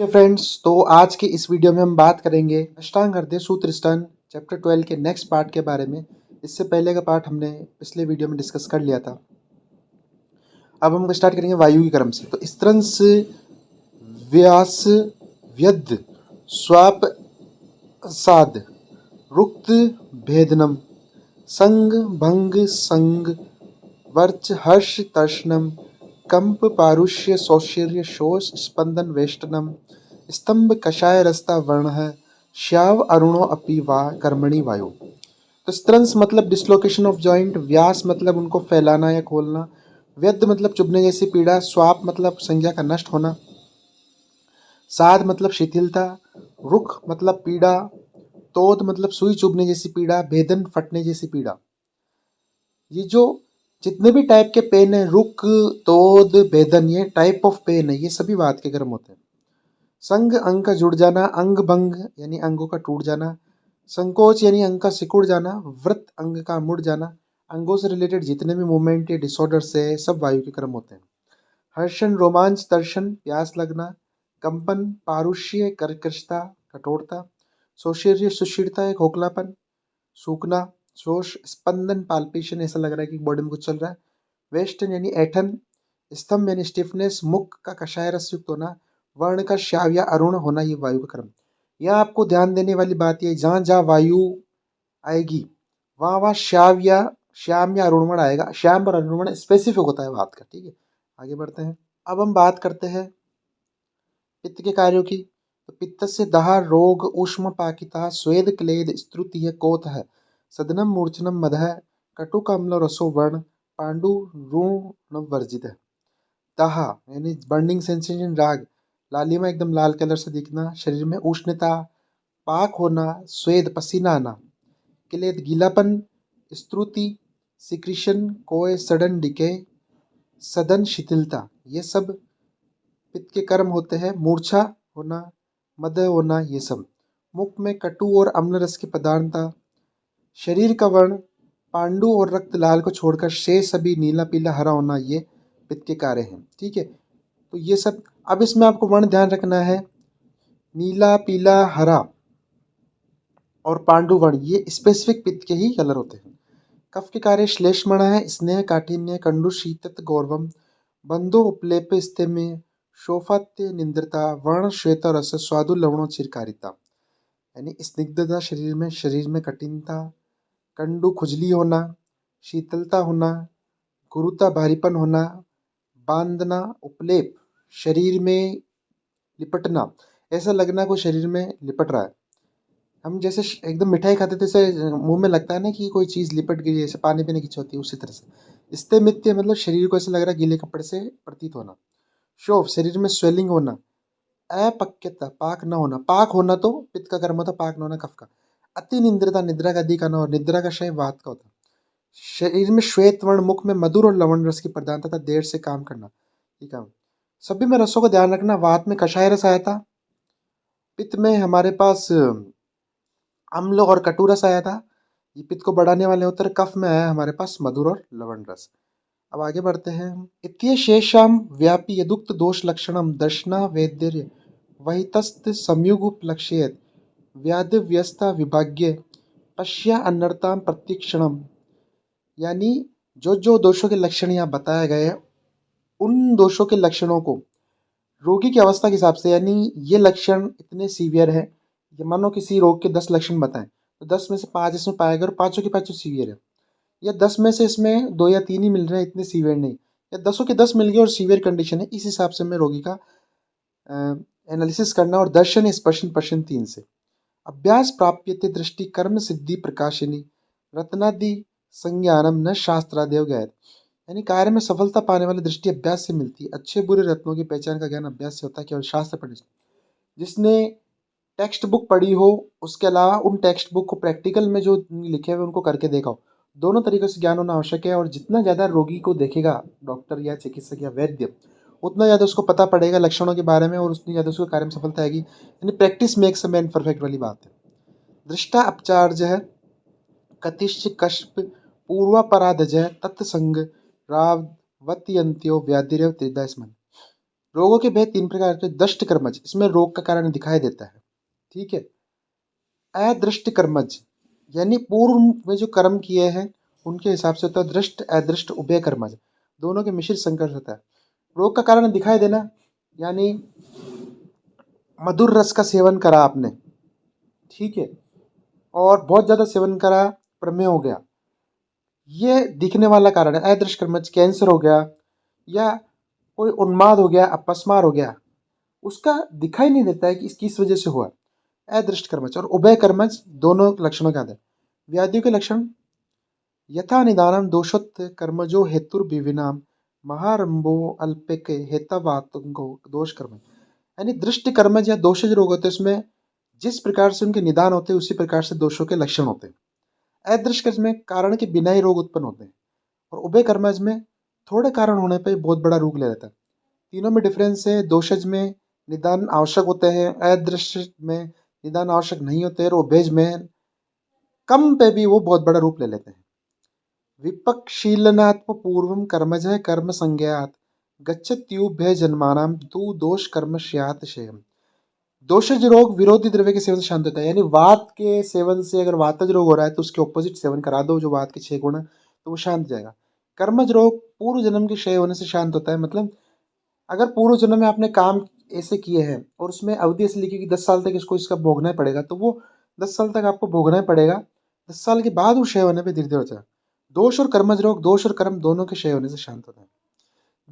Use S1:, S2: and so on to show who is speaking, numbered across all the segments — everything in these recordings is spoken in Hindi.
S1: फ्रेंड्स, तो आज के इस वीडियो में हम बात करेंगे अष्टांग हृदय सूत्र स्टन चैप्टर 12 के नेक्स्ट पार्ट के बारे में। इससे पहले का पार्ट हमने पिछले वीडियो में डिस्कस कर लिया था। अब हम स्टार्ट करेंगे वायु के क्रम से। तो स्त्रंस व्यास व्यद स्वाप साध रुक्त भेदनम संग भंग संग वर्च हर्ष तर्शनम कंप पारुष्य सौशीर्य शोष स्पंदन वेष्टनम स्तंभ कषाय रस्ता वर्ण है श्याव अरुणो अपि वा कर्मणि वायु। तो स्त्रंस मतलब डिसलोकेशन ऑफ जॉइंट, व्यास मतलब उनको फैलाना या खोलना, व्यद मतलब चुभने जैसी पीड़ा, स्वाप मतलब संज्ञा का नष्ट होना, साध मतलब शिथिलता, रुख मतलब पीड़ा, तोद मतलब सुई चुभने जैसी पीड़ा, भेदन फटने जैसी पीड़ा। ये जो जितने भी टाइप के पेन है, रुक तोद भेदन, ये टाइप ऑफ पेन है, ये सभी वात के कर्म होते हैं। संग अंग का जुड़ जाना, अंग भंग यानी अंगों का टूट जाना, संकोच यानी अंग का सिकुड़ जाना, व्रत अंग का मुड़ जाना, अंगों से रिलेटेड जितने भी मूवमेंट या डिसऑर्डर्स है सब वायु के क्रम होते हैं। हर्षण रोमांच तर्षण प्यास लगना, कंपन पारुष्य कर्कशता कठोरता, सौशीर्य सुशीरता या खोखलापन, सूखना, शोष स्पंदन पाल्पेशन ऐसा लग रहा है कि बॉडी में कुछ चल रहा है, वेस्टन यानी ऐठन, स्तंभ यानी स्टिफनेस, मुख का कषाय रस युक्त होना, वर्ण का श्याव या अरुण होना, ये वायु का क्रम। यहाँ आपको ध्यान देने वाली बात यह, जहाँ जहाँ वायु आएगी वहाँ वहाँ श्याव या श्याम या अरुणवण आएगा। श्याम और अरुणवण स्पेसिफिक होता है बात का। ठीक है, आगे बढ़ते हैं। अब हम बात करते हैं पित्त के कार्यों की। तो पित्त से दहा रोग ऊष्म पाकिता स्वेद क्लेद स्तुति कोत है सदनम मूर्छनम मदह कटुक अम्ल रसो वर्ण पांडु ऋण वर्जित है। दाह यानी बर्निंग सेंसेशन, राग, लालिमा एकदम लाल कलर से दिखना, शरीर में उष्णता, पाक होना, स्वेद पसीना आना, क्लेद गीलापन, स्तुति सिक्रीशन, कोय सडन डिके, सदन शिथिलता, ये सब पित्त के कर्म होते हैं। मूर्छा होना, मद होना, ये सब। मुख में कटु और अम्ल रस की पदार्थता, शरीर का वर्ण पांडु और रक्त लाल को छोड़कर शेष सभी नीला पीला हरा होना, ये पित्त के कार्य हैं। ठीक है, तो ये सब। अब इसमें आपको वर्ण ध्यान रखना है, नीला पीला हरा और पांडु वर्ण ये स्पेसिफिक पित्त के ही कलर होते हैं। कफ के कार्य श्लेष्मण है, स्नेह काठिन्य कंडु शीतत गौरवम बंधो उपलेप में शोफात्य निंद्रता वर्ण श्वेत रस स्वादु लवणों चिरकारिता, यानी स्निग्धता शरीर में कठिनता, कंडु खुजली होना, शीतलता होना, गुरुता भारीपन होना, बांधना, उपलेप शरीर में लिपटना, ऐसा लगना कोई शरीर में लिपट रहा है। हम जैसे एकदम मिठाई खाते थे, जैसे मुंह में लगता है ना कि कोई चीज़ लिपट गई है, जैसे पानी पीने की इच्छा होती है, उसी तरह से। स्थिमित्य मतलब शरीर को ऐसा लग रहा है गीले कपड़े से प्रतीत होना। शोफ शरीर में स्वेलिंग होना। अपक्यता पाक न होना, पाक होना तो पित्त का कर्म होता, पाक न होना कफ का। अति निंद्रता निद्रा का अधिक आना और निद्रा का क्षय वात का होता। शरीर में श्वेत वर्ण, मुख में मधुर और लवण रस की प्रधानता तथा देर से काम करना। ठीक है, सभी में रसों का ध्यान रखना। वात में कषाय रस आया था, पित्त में हमारे पास अम्ल और कटु रस आया था, ये पित्त को बढ़ाने वाले होते हैं। कफ में आया हमारे पास मधुर और लवण रस। अब आगे बढ़ते हैं। इत्य शेषाम व्यापी यदुक्त दोष लक्षणम दर्शना वेद्य वहितस्त संयुगुपलक्ष्येत व्याध व्यस्ता विभाग्य पश्या अनर्थाम प्रत्यक्षणम, यानी जो जो दोषों के लक्षण यहाँ बताए गए हैं, उन दोषों के लक्षणों को रोगी की अवस्था के हिसाब से, यानी ये लक्षण इतने सीवियर है, ये मानो किसी रोग के 10 लक्षण बताएं तो 10 में से 5 इसमें पाएगा और पाँचों के पाँचों सीवियर है, या 10 में से इसमें 2 या 3 ही मिल रहे हैं, इतने सीवियर नहीं, या 10 के 10 मिल गए और सीवियर कंडीशन है। इस हिसाब से हमें रोगी का एनालिसिस करना। और दर्शन स्पर्शन पर्शन 3 से अभ्यास प्राप्यते दृष्टि कर्म सिद्धि प्रकाशिनी रत्नादि संज्ञानम न शास्त्रादेव गैर, यानी कार्य में सफलता पाने वाली दृष्टि अभ्यास से मिलती है। अच्छे बुरे रत्नों की पहचान का ज्ञान अभ्यास से होता है, केवल शास्त्र पढ़ने से। जिसने टेक्स्ट बुक पढ़ी हो, उसके अलावा उन टेक्स्ट बुक को प्रैक्टिकल में जो लिखे हुए उनको करके देखा हो, दोनों तरीकों से ज्ञान होना आवश्यक है। और जितना ज़्यादा रोगी को देखेगा डॉक्टर या चिकित्सक या वैद्य, उतना ज़्यादा उसको पता पड़ेगा लक्षणों के बारे में और उतनी ज़्यादा उसको कार्य में सफलता आएगी। यानी practice makes a man perfect वाली बात है। दृष्टा अपचार्ज है कतिश्च कष्प पूर्वापराधज तत्संग रावत्यंत्यो व्याधिरेव त्रिदा स्मन, रोगों के भेद 3 प्रकार के। दष्ट कर्मज, इसमें रोग का कारण दिखाई देता है, ठीक है। अदृष्ट कर्मज यानी पूर्व में जो कर्म किए हैं उनके हिसाब से होता है। दृष्ट अदृष्ट उभय कर्मज, दोनों के मिश्रित संकर्ष होता है। रोग का कारण दिखाई देना यानी मधुर रस का सेवन करा आपने, ठीक है, और बहुत ज़्यादा सेवन करा, प्रमेय हो गया, ये दिखने वाला कारण है। अदृष्ट कर्मज कैंसर हो गया या कोई उन्माद हो गया, अपस्मार हो गया, उसका दिखाई नहीं देता है कि किस वजह से हुआ। अदृष्ट कर्मज और उभय कर्मज दोनों लक्षणों का आधार। व्याधियों के लक्षण यथा निदानम दोषोत्त कर्मजो हेतुर्विविनाम महारंभो अल्पिक हेतवातंगो दोष कर्म, यानी दृष्टि कर्मज या दोषज रोग होते हैं उसमें जिस प्रकार से उनके निदान होते हैं उसी प्रकार से दोषों के लक्षण होते हैं। अदृष्ट कर्मज में कारण के बिना ही रोग उत्पन्न होते हैं और उभय कर्मज में थोड़े कारण होने पर बहुत बड़ा रूप ले लेता है। तीनों में डिफरेंस है। दोषज में निदान आवश्यक होते हैं, अदृष्ट में निदान आवश्यक नहीं होते और उभयज में कम पे भी वो बहुत बड़ा रूप ले लेते हैं। विपक्षीलनात्म पूर्वम कर्मज कर्म संज्ञात गच्छत्युभय जन्मानाम तु दोष कर्म स्यात् शेयम। दोषज रोग विरोधी द्रव्य के सेवन से शांत होता है, यानी वात के सेवन से अगर वातज रोग हो रहा है तो उसके ऑपोजिट सेवन करा दो जो वात के 6 गुण है तो वो शांत हो जाएगा। कर्मज रोग पूर्व जन्म के क्षय होने से शांत होता है, मतलब अगर पूर्व जन्म में आपने काम ऐसे किए हैं और उसमें अवधि ऐसे लिखी कि 10 साल तक इसको इसका भोगना ही पड़ेगा, तो वो 10 साल तक आपको भोगना ही पड़ेगा। 10 साल के बाद वो क्षय होने पर धीरे धीरे हो जाएगा। दोष और कर्मज रोग दोष और कर्म दोनों के क्षय होने से शांत होता है।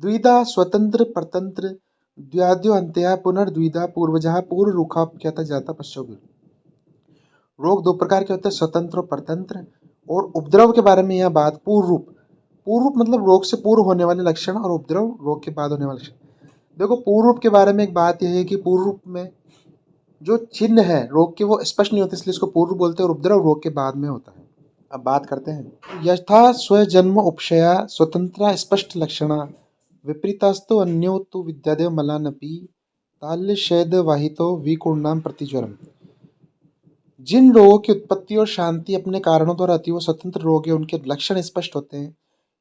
S1: द्विधा स्वतंत्र परतंत्र द्व्याद्यो अंत्या पुनर्द्विधा पूर्वजः पूर्व रुखाप्यता जाता पश्चात। रोग दो प्रकार के होते हैं, स्वतंत्र और परतंत्र। और उपद्रव के बारे में यह बात पूर्व रूप, पूर्व रूप मतलब रोग से पूर्व होने वाले लक्षण और उपद्रव रोग के बाद होने वाले लक्षण। देखो पूर्व रूप के बारे में एक बात यह है कि पूर्व रूप में जो चिन्ह है रोग के वो स्पष्ट नहीं होते इसलिए इसको पूर्व बोलते हैं और उपद्रव रोग के बाद में होता है। अब बात करते हैं यथा स्वजन्म उपक्षया स्वतंत्र स्पष्ट लक्षणा विपरीतास्तु अन्यो तु विद्यादेव मलानपि ताल्यशेद वाहितो विकुर्णाम प्रतिज्वरम। जिन रोगों की उत्पत्ति और शांति अपने कारणों द्वारा आती है वो स्वतंत्र रोग है, उनके लक्षण स्पष्ट होते हैं।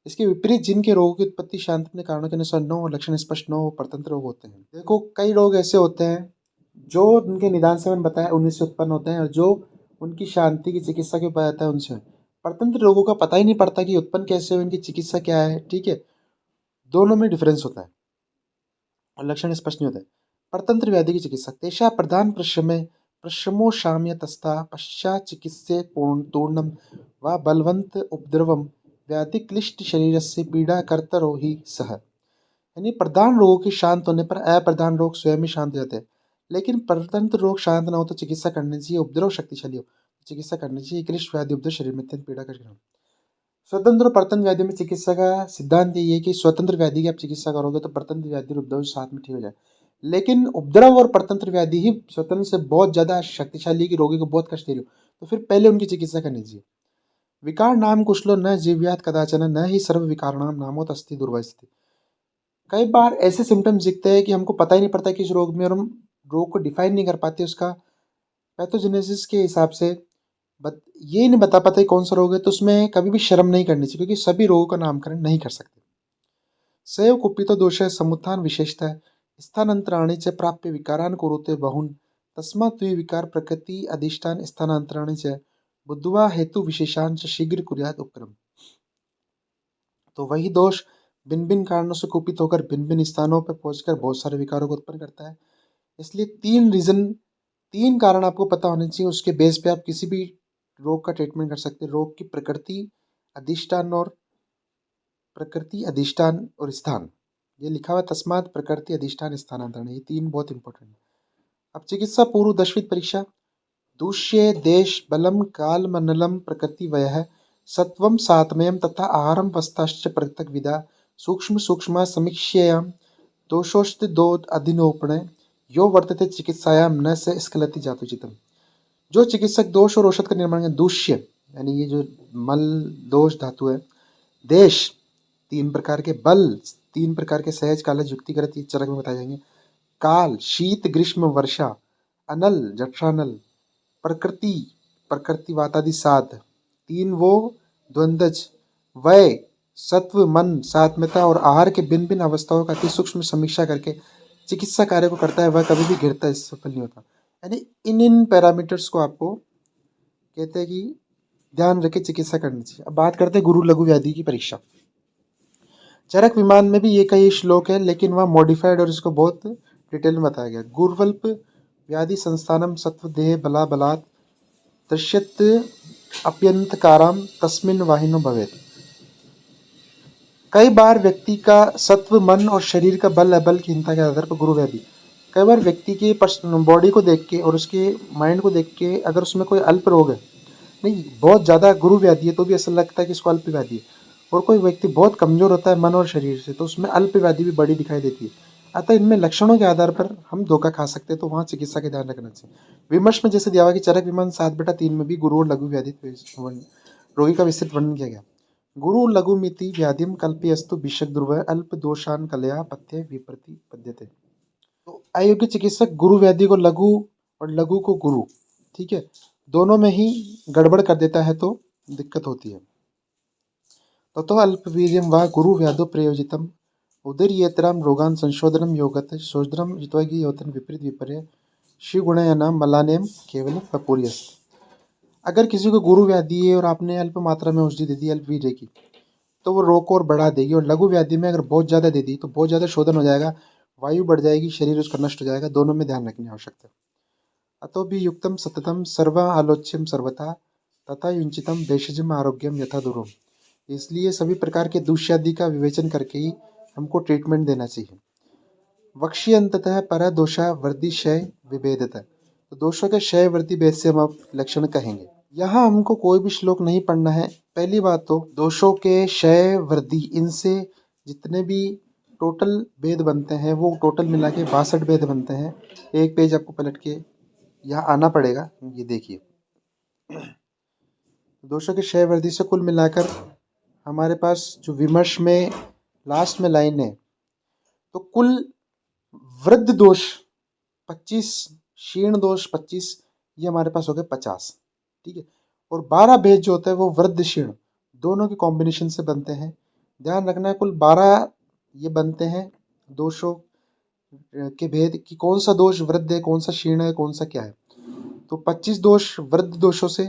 S1: इसके विपरीत जिनके रोगों की उत्पत्ति शांति अपने कारणों के अनुसार न हो, लक्षण स्पष्ट न हो, परतंत्र रोग होते हैं। देखो कई रोग ऐसे होते हैं जो उनके निदान से मैंने बताया उन्हीं से उत्पन्न होते हैं और जो उनकी शांति की चिकित्सा के उपाय आता है उनसे। परतंत्र रोगों का पता ही नहीं पड़ता कि उत्पन्न कैसे हो, इनकी चिकित्सा क्या है, ठीक है, दोनों में डिफरेंस होता है और लक्षण स्पष्ट नहीं होता है। परतंत्र व्याधि की चिकित्सा तेषा प्रधान प्रशमो शाम्यतस्था पश्चात चिकित्से तूर्णम व बलवंत उपद्रवम व्याधि क्लिष्ट शरीर से पीड़ा कर्तरो ही सह, यानी प्रधान रोगों के शांत होने पर अप्रधान रोग स्वयं ही शांत हो जाते हैं। लेकिन परतंत्र रोग शांत न हो तो चिकित्सा करनी चाहिए, उपद्रव शक्तिशाली हो चिकित्सा करनी चाहिए। क्लिष्ट व्याधि उपद्रव शरीर में अत्यंत पीड़ा कर। स्वतंत्र और परतंत्र व्याधि में चिकित्सा का सिद्धांत ये है कि स्वतंत्र व्याधि की आप चिकित्सा करोगे तो परतंत्र व्याधि और उपद्रव साथ में ठीक हो जाए, लेकिन उपद्रव और परतंत्र व्याधि ही स्वतंत्र से बहुत ज्यादा शक्तिशाली की रोगी को बहुत कष्ट दे रही हो तो फिर पहले उनकी चिकित्सा करनी चाहिए। विकार नाम कुशलो न जीव्यात कदाचन न ही सर्व विकार नाम नामोत अस्थि दुर्वस्थिति। कई बार ऐसे सिम्टम्स दिखते हैं कि हमको पता ही नहीं पड़ता कि इस रोग में, और हम रोग को डिफाइन नहीं कर पाते उसका पैथोजेनेसिस के हिसाब से, ये नहीं बता पाते कौन सा रोग है, तो उसमें कभी भी शर्म नहीं करनी चाहिए क्योंकि सभी रोगों का नामकरण नहीं कर सकते। सैव कुपितो दोष समुत्थान विशेषता स्थानांतराणि च प्राप्य विकारान कुरुते बहुन तस्मात् विकार प्रकृति अधिष्ठान स्थानांतराणि च बुद्ध्वा हेतु विशेषान च शीघ्र कुर्यात् उपक्रम। तो वही दोष भिन्न भिन्न कारणों से कुपित होकर भिन्न भिन्न स्थानों पर पहुंचकर बहुत सारे विकारों को उत्पन्न करता है। इसलिए 3 कारण आपको पता होने चाहिए, उसके बेस पे आप किसी भी रोग का ट्रीटमेंट कर सकते हैं। रोग की प्रकृति अधिष्ठान और स्थान, ये लिखा हुआ तस्मात् प्रकृति अधिष्ठान स्थानांतरण, ये 3 बहुत इंपॉर्टेंट है। अब चिकित्सा पूर्व दशविध परीक्षा दूष्ये देश बलम काल मंडलम प्रकृति वयः सत्वम सातमयम तथा आहारम वस्ताश्च पृथक विधा सूक्ष्म सूक्ष्म समीक्ष्याम दोषोस्त दो अधिनोपणे यो वर्तते चिकित्सायाम न से स्खलति जातुचितम। जो चिकित्सक दोष और औषध का निर्माण है, दूष्य यानी ये जो मल दोष धातु है, देश 3 प्रकार के, बल 3 प्रकार के सहज कालज युक्तिगत ये चरक में बताए जाएंगे, काल शीत ग्रीष्म वर्षा, अनल जठरानल, प्रकृति प्रकृति वातादि 7, 3 वो द्वंद्वज, वय सत्व मन सात्मता और आहार के भिन्न भिन्न अवस्थाओं का अति सूक्ष्म समीक्षा करके चिकित्सा कार्य को करता है वह कभी भी गिरता सफल नहीं होता। यानी इन पैरामीटर्स को आपको कहते हैं कि ध्यान रखे चिकित्सा करनी चाहिए। अब बात करते हैं गुरु लघु व्याधि की परीक्षा। चरक विमान में भी ये कई श्लोक है, लेकिन वह मॉडिफाइड और इसको बहुत डिटेल में बताया गया। गुरुवल्प व्याधि संस्थानम सत्व देह बला बलात् दृश्यत अप्यंतकाराम तस्मिन वाहिनो भवेत्। कई बार व्यक्ति का सत्व, मन और शरीर का बल अबल की हीनता के आधार पर गुरु व्याधि, कई बार व्यक्ति के बॉडी को देख के और उसके माइंड को देख के अगर उसमें कोई अल्प रोग है, नहीं बहुत ज़्यादा गुरु व्याधि है, तो भी ऐसा लगता है कि इसको अल्प व्याधि है। और कोई व्यक्ति बहुत कमज़ोर होता है मन और शरीर से, तो उसमें अल्प व्याधि भी बड़ी दिखाई देती है। अतः इनमें लक्षणों के आधार पर हम धोखा खा सकते हैं, तो वहाँ चिकित्सा का ध्यान रखना चाहिए। विमर्श में जैसे दिया हुआ कि चरक विमान 7/3 में भी गुरु और लघु व्याधि रोगी का विस्तृत वर्णन किया गया। गुरु लघु मिति व्याधिम कल्पयस्तु विषक ध्रुव अल्प दोषान कलया पथ्य विप्रति पद्यते। तो अयोग्य चिकित्सक गुरु व्याधि को लघु और लघु को गुरु, ठीक है, दोनों में ही गड़बड़ कर देता है, तो दिक्कत होती है। ततो अल्पवीर्यं वा गुरु व्याधो प्रयोजितम उदर्येतराम रोगान संशोधनम योगत शोधनम युत्वगी योतन विपरीत विपर्य शिवगुणयनाम मलानेम केवल पपूर्यस्त। अगर किसी को गुरु व्याधि है और आपने अल्प मात्रा में औषधि दे दी अल्पवीर्य की, तो वो रोग को और बढ़ा देगी। और लघु व्याधि में अगर बहुत ज़्यादा दे दी तो बहुत ज़्यादा शोधन हो जाएगा, वायु बढ़ जाएगी, शरीर उसका नष्ट हो जाएगा। दोनों में ध्यान रखने की आवश्यकता है। अतो भी युक्तम सततम सर्व आलोच्यम सर्वथा तथा युंचितम भेषजम आरोग्यम यथा दूरम। इसलिए सभी प्रकार के दुष्यादि का विवेचन करके ही हमको ट्रीटमेंट देना चाहिए। वक्ष्य अंततः पर दोषा वृद्धि क्षय विभेदतः। तो दोषों के क्षय वृद्धि भेद से हम अब लक्षण कहेंगे। यहाँ हमको कोई भी श्लोक नहीं पढ़ना है। पहली बात तो दोषों के क्षय वृद्धि, इनसे जितने भी टोटल भेद बनते हैं वो टोटल मिला के 62 भेद बनते हैं। एक पेज आपको पलट के यहाँ आना पड़ेगा, ये देखिए। दोषों के क्षय वृद्धि से कुल मिलाकर हमारे पास जो विमर्श में लास्ट में लाइन है, तो कुल वृद्ध दोष 25, क्षीण दोष 25, ये हमारे पास हो गए 50, ठीक है। और 12 भेद जो होता है वो वृद्ध क्षीण दोनों के कॉम्बिनेशन से बनते हैं। ध्यान रखना है कुल 12 ये बनते हैं दोषों के भेद कि कौन सा दोष वृद्ध है, कौन सा क्षीण है, कौन सा क्या है। तो 25 दोष वृद्ध दोषों से,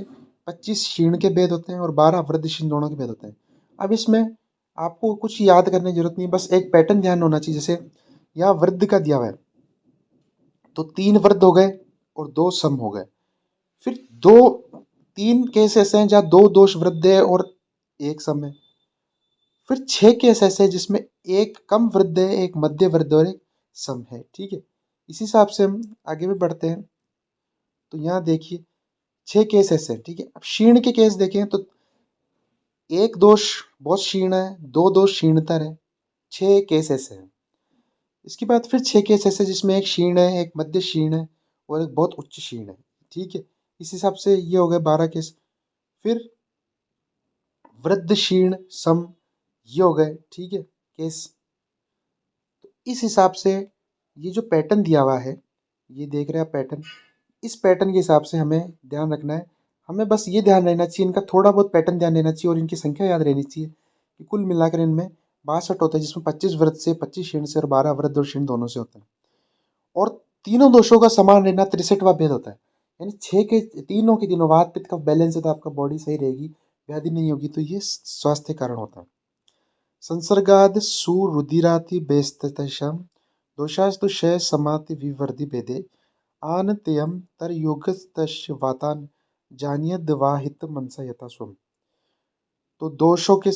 S1: 25 क्षीण के भेद होते हैं और 12 वृद्ध क्षीण दोनों के भेद होते हैं। अब इसमें आपको कुछ याद करने की जरूरत नहीं, बस एक पैटर्न ध्यान होना चाहिए। जैसे यहाँ वृद्ध का दिया हुआ है, तो 3 वृद्ध हो गए और 2 सम हो गए। फिर 3 केस ऐसे हैं जहाँ 2 दोष वृद्ध है और 1 सम है। फिर 6 केस ऐसे हैं जिसमें 1 कम वृद्ध है, 1 मध्य वृद्ध और 1 सम है, ठीक है। इसी हिसाब से हम आगे भी बढ़ते हैं। तो यहाँ देखिए 6 केस ऐसे हैं, ठीक है। अब क्षीण के केस देखें तो 1 दोष बहुत क्षीण है, 2 दोष क्षीणतर है, 6 केस ऐसे हैं। इसके बाद फिर 6 केस ऐसे जिसमें 1 क्षीण है, 1 मध्य क्षीण है और 1 बहुत उच्च क्षीण है, ठीक है। इस हिसाब से ये हो गए 12 केस। फिर वृद्ध क्षीण सम ये हो गए, ठीक है, केस। तो इस हिसाब से ये जो पैटर्न दिया हुआ है, ये देख रहे हैं आप पैटर्न, इस पैटर्न के हिसाब से हमें ध्यान रखना है। हमें बस ये ध्यान रहना चाहिए, इनका थोड़ा बहुत पैटर्न ध्यान रहना चाहिए और इनकी संख्या याद रहनी चाहिए कि कुल मिलाकर इनमें 62 होता है, जिसमें 25 वृद्ध से, 25 क्षीण से और 12 वृद्ध और क्षीण दोनों से होता है। और तीनों दोषों का समान रहना 63वां भेद होता है। यानी 6 के तीनों के तीनों वात पित्त का बैलेंस है तो आपका बॉडी सही रहेगी, व्याधि नहीं होगी, तो ये स्वास्थ्य कारण होता है। संसर्गाद सुरुधिराति बेस्तशम दोषास्तु क्षय समाति विवर्धि भेदे आनत्यम तर योगस्तस्य वातान जानियद वाहित मनसा यथा स्वम। तो दोषों के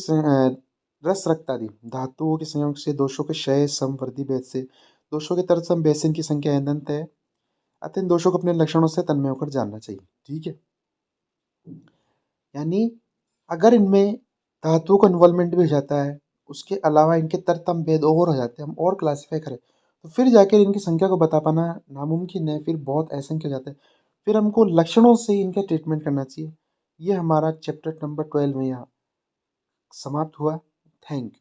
S1: रस रक्तादि धातुओं के संयोग से दोषों के क्षय समवृद्धि भेद से दोषों के तत्सम बेसिन की संख्या अनंत है। अतः इन दोषों को अपने लक्षणों से तन्मय होकर जानना चाहिए, ठीक है। यानी अगर इनमें धातुओं का इन्वॉल्वमेंट भी हो जाता है, उसके अलावा इनके तरतम भेद और हो जाते हैं, हम और क्लासीफाई करें तो फिर जाकर इनकी संख्या को बता पाना नामुमकिन है, फिर बहुत असंख्य हो जाते हैं। फिर हमको लक्षणों से इनका ट्रीटमेंट करना चाहिए। ये हमारा चैप्टर नंबर 12 में यहाँ समाप्त हुआ। Thank you.